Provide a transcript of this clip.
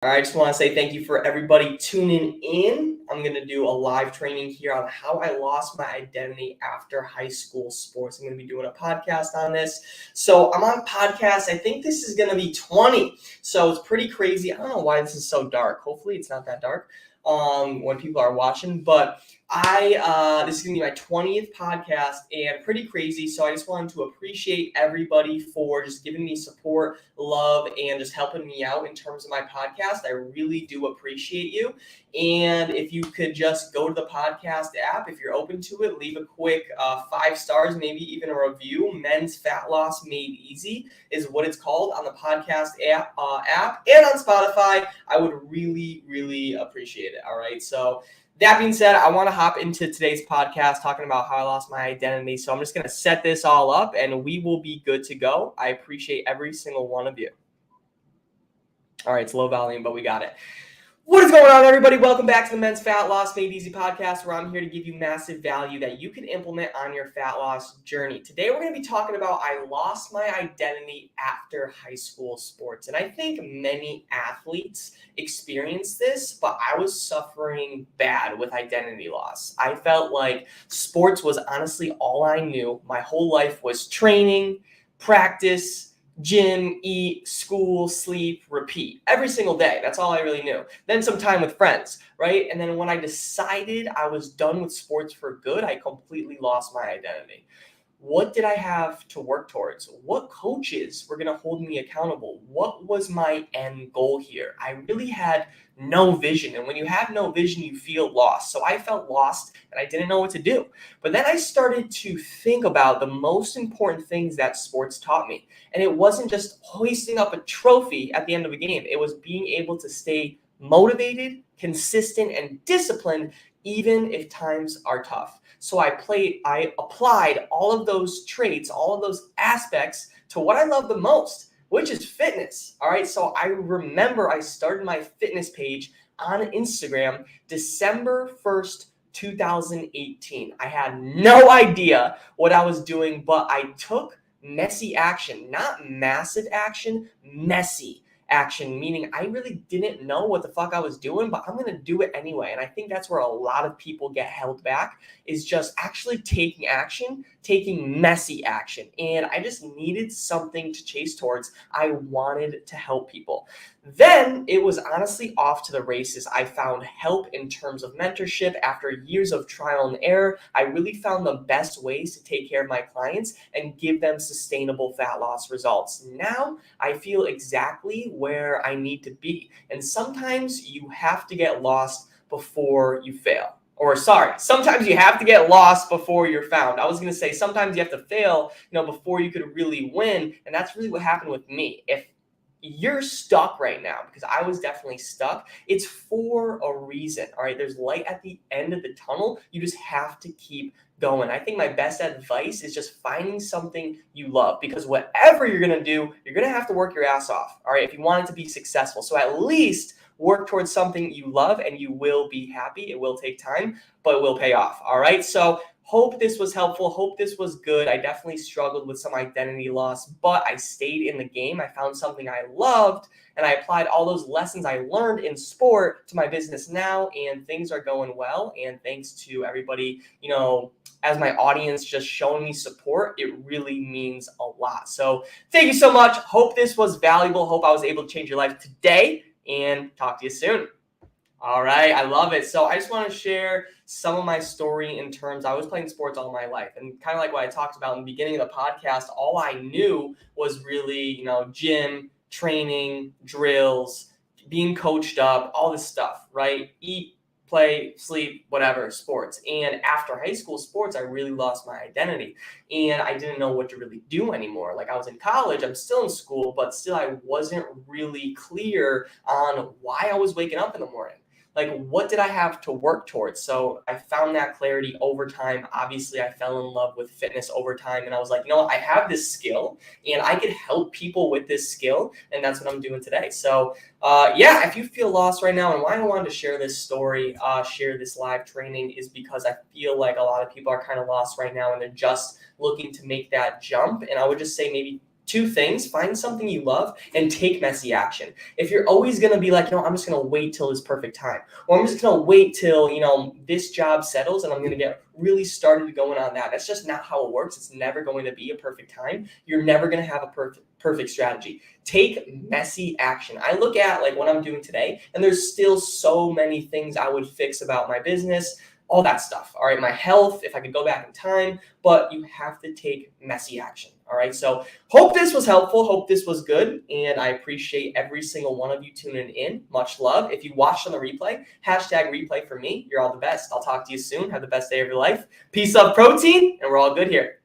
I just want to say thank you for everybody tuning in. I'm going to do a live training here on how I lost my identity after high school sports. I'm going to be doing a podcast on this. So I'm on podcast. I think this is going to be 20. So it's pretty crazy. I don't know why this is so dark. Hopefully it's not that dark when people are watching, but this is gonna be my 20th podcast and pretty crazy. So I just wanted to appreciate everybody for just giving me support, love, and just helping me out in terms of my podcast. I really do appreciate you. And if you could just go to the podcast app, if you're open to it, leave a quick 5 stars, maybe even a review. Men's Fat Loss Made Easy is what it's called on the podcast app and on Spotify. I would really, really appreciate it. All right. So that being said, I want to hop into today's podcast talking about how I lost my identity. So I'm just going to set this all up and we will be good to go. I appreciate every single one of you. All right, it's low volume, but we got it. What is going on, everybody? Welcome back to the Men's Fat Loss Made Easy podcast, where I'm here to give you massive value that you can implement on your fat loss journey. Today, we're going to be talking about I lost my identity after high school sports. And I think many athletes experience this, but I was suffering bad with identity loss. I felt like sports was honestly all I knew. My whole life was training, practice, gym, eat, school, sleep, repeat every single day. That's all I really knew. Then some time with friends, right? And then when I decided I was done with sports for good, I completely lost my identity. What did I have to work towards? What coaches were going to hold me accountable? What was my end goal here? I really had no vision. And when you have no vision, you feel lost. So I felt lost and I didn't know what to do. But then I started to think about the most important things that sports taught me. And it wasn't just hoisting up a trophy at the end of a game. It was being able to stay motivated, consistent, and disciplined, even if times are tough. So I applied all of those traits, all of those aspects to what I love the most, which is fitness. All right. So I remember I started my fitness page on Instagram December 1st, 2018. I had no idea what I was doing, but I took messy action, not massive action, messy action, meaning I really didn't know what the fuck I was doing, but I'm going to do it anyway. And I think that's where a lot of people get held back, is just actually taking action, taking messy action. And I just needed something to chase towards. I wanted to help people. Then it was honestly off to the races. I found help in terms of mentorship. After years of trial and error, I really found the best ways to take care of my clients and give them sustainable fat loss results. Now I feel exactly where I need to be. And sometimes you have to get lost before you fail. Sometimes you have to get lost before you're found. I was going to say sometimes you have to fail, before you could really win. And that's really what happened with me. If you're stuck right now, because I was definitely stuck, it's for a reason. All right. There's light at the end of the tunnel. You just have to keep going. I think my best advice is just finding something you love, because whatever you're going to do, you're going to have to work your ass off. All right. If you want it to be successful. So at least work towards something you love and you will be happy. It will take time, but it will pay off. All right. So hope this was helpful. Hope this was good. I definitely struggled with some identity loss, but I stayed in the game. I found something I loved and I applied all those lessons I learned in sport to my business now, and things are going well. And thanks to everybody, as my audience just showing me support, it really means a lot. So thank you so much. Hope this was valuable. Hope I was able to change your life today, and talk to you soon. All right. I love it. So I just want to share some of my story in terms, I was playing sports all my life, and kind of like what I talked about in the beginning of the podcast, all I knew was really, gym, training, drills, being coached up, all this stuff, right? Eat, play, sleep, whatever, sports. And after high school sports, I really lost my identity and I didn't know what to really do anymore. Like I was in college, I'm still in school, but still I wasn't really clear on why I was waking up in the morning. Like, what did I have to work towards? So I found that clarity over time. Obviously, I fell in love with fitness over time. And I was like, I have this skill and I could help people with this skill. And that's what I'm doing today. So if you feel lost right now, and why I wanted to share this story, share this live training, is because I feel like a lot of people are kind of lost right now and they're just looking to make that jump. And I would just say maybe two things: find something you love and take messy action. If you're always going to be like, I'm just going to wait till this perfect time, or I'm just going to wait till, this job settles and I'm going to get really started going on that. That's just not how it works. It's never going to be a perfect time. You're never going to have a perfect strategy. Take messy action. I look at like what I'm doing today, and there's still so many things I would fix about my business, all that stuff. All right. My health, if I could go back in time, but you have to take messy action. All right. So hope this was helpful. Hope this was good. And I appreciate every single one of you tuning in. Much love. If you watched on the replay, #replay for me. You're all the best. I'll talk to you soon. Have the best day of your life. Peace of protein. And we're all good here.